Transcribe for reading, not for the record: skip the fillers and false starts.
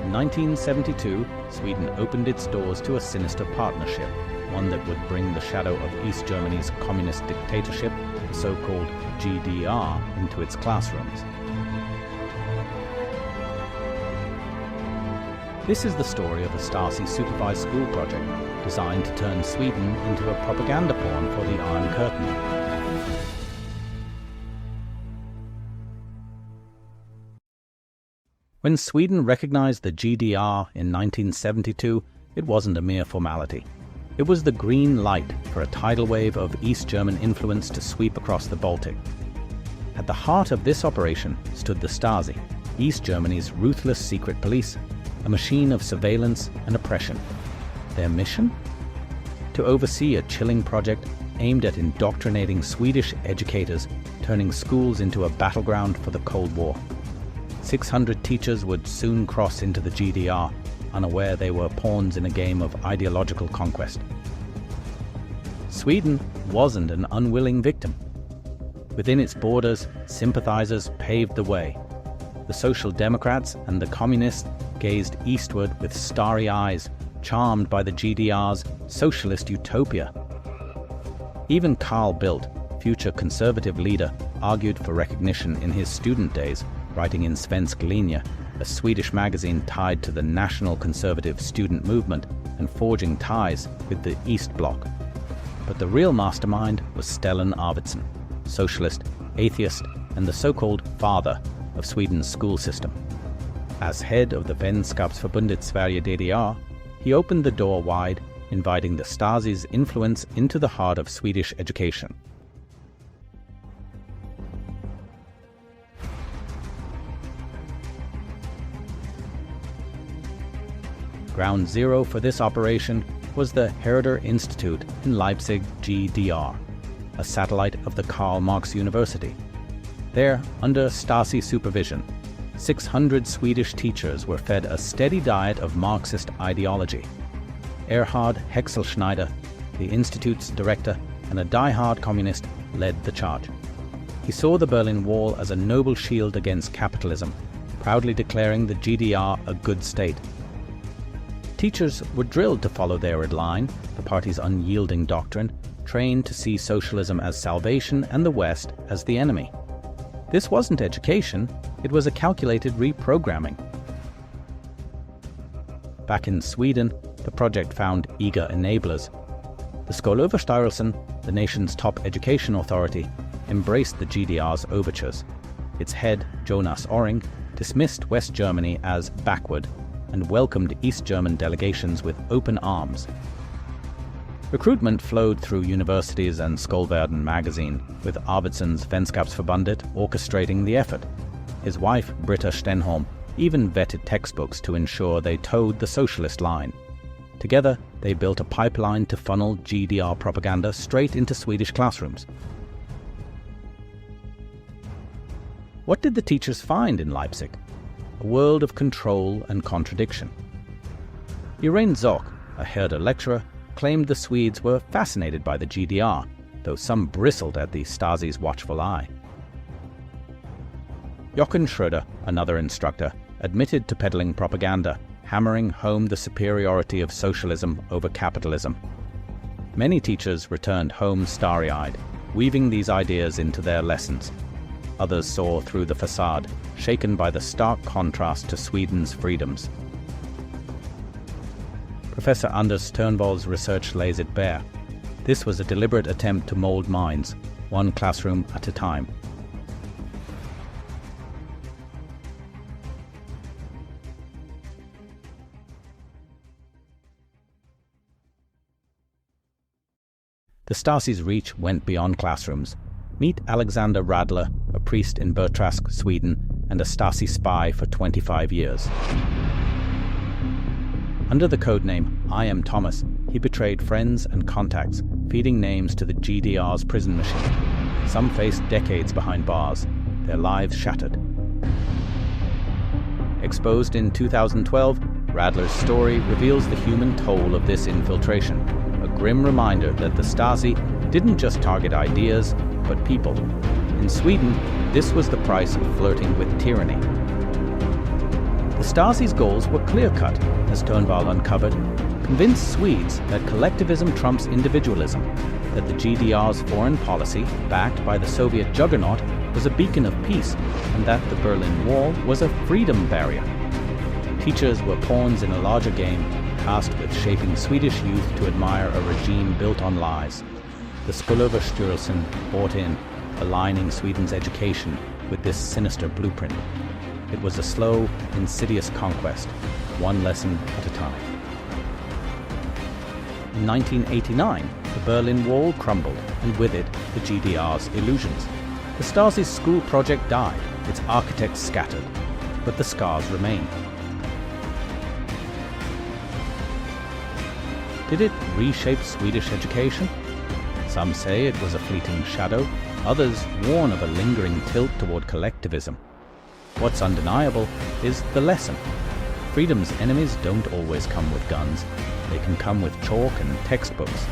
In 1972, Sweden opened its doors to a sinister partnership, one that would bring the shadow of East Germany's communist dictatorship, the so-called GDR, into its classrooms. This is the story of a Stasi-supervised school project designed to turn Sweden into a propaganda pawn for the Iron Curtain. When Sweden recognized the GDR in 1972, it wasn't a mere formality. It was the green light for a tidal wave of East German influence to sweep across the Baltic. At the heart of this operation stood the Stasi, East Germany's ruthless secret police, a machine of surveillance and oppression. Their mission? To oversee a chilling project aimed at indoctrinating Swedish educators, turning schools into a battleground for the Cold War. 600 teachers would soon cross into the GDR, unaware they were pawns in a game of ideological conquest. Sweden wasn't an unwilling victim. Within its borders, sympathizers paved the way. The Social Democrats and the Communists gazed eastward with starry eyes, charmed by the GDR's socialist utopia. Even Carl Bildt, future conservative leader, argued for recognition in his student days, writing in Svensk Linje, a Swedish magazine tied to the national conservative student movement and forging ties with the East Bloc. But the real mastermind was Stellan Arvidsson, socialist, atheist, and the so-called father of Sweden's school system. As head of the Vänskapsförbundet Sverige-DDR, he opened the door wide, inviting the Stasi's influence into the heart of Swedish education. Ground zero for this operation was the Herder Institute in Leipzig, GDR, a satellite of the Karl Marx University. There, under Stasi supervision, 600 Swedish teachers were fed a steady diet of Marxist ideology. Erhard Hexelschneider, the institute's director and a die-hard communist, led the charge. He saw the Berlin Wall as a noble shield against capitalism, proudly declaring the GDR a good state. Teachers were drilled to follow their red line, the party's unyielding doctrine, trained to see socialism as salvation and the West as the enemy. This wasn't education, it was a calculated reprogramming. Back in Sweden, the project found eager enablers. The Skolöverstyrelsen, the nation's top education authority, embraced the GDR's overtures. Its head, Jonas Orring, dismissed West Germany as backward and welcomed East German delegations with open arms. Recruitment flowed through universities and Skolvärlden magazine, with Arvidsson's Vänskapsförbundet orchestrating the effort. His wife, Britta Stenholm, even vetted textbooks to ensure they towed the socialist line. Together, they built a pipeline to funnel GDR propaganda straight into Swedish classrooms. What did the teachers find in Leipzig? A world of control and contradiction. Irene Zock, a Herder lecturer, claimed the Swedes were fascinated by the GDR, though some bristled at the Stasi's watchful eye. Jochen Schröder, another instructor, admitted to peddling propaganda, hammering home the superiority of socialism over capitalism. Many teachers returned home starry-eyed, weaving these ideas into their lessons. Others saw through the facade, shaken by the stark contrast to Sweden's freedoms. Professor Anders Turnvoll's research lays it bare. This was a deliberate attempt to mold minds, one classroom at a time. The Stasi's reach went beyond classrooms. Meet Alexander Radler, a priest in Bertrask, Sweden, and a Stasi spy for 25 years. Under the codename I Am Thomas, he betrayed friends and contacts, feeding names to the GDR's prison machine. Some faced decades behind bars, their lives shattered. Exposed in 2012, Radler's story reveals the human toll of this infiltration, a grim reminder that the Stasi didn't just target ideas, but people. In Sweden, this was the price of flirting with tyranny. The Stasi's goals were clear-cut, as Turnvall uncovered, convince Swedes that collectivism trumps individualism, that the GDR's foreign policy, backed by the Soviet juggernaut, was a beacon of peace, and that the Berlin Wall was a freedom barrier. Teachers were pawns in a larger game, tasked with shaping Swedish youth to admire a regime built on lies. The Skolöverstyrelsen bought in, aligning Sweden's education with this sinister blueprint. It was a slow, insidious conquest, one lesson at a time. In 1989, the Berlin Wall crumbled, and with it, the GDR's illusions. The Stasi's school project died, its architects scattered, but the scars remain. Did it reshape Swedish education? Some say it was a fleeting shadow, others warn of a lingering tilt toward collectivism. What's undeniable is the lesson. Freedom's enemies don't always come with guns. They can come with chalk and textbooks.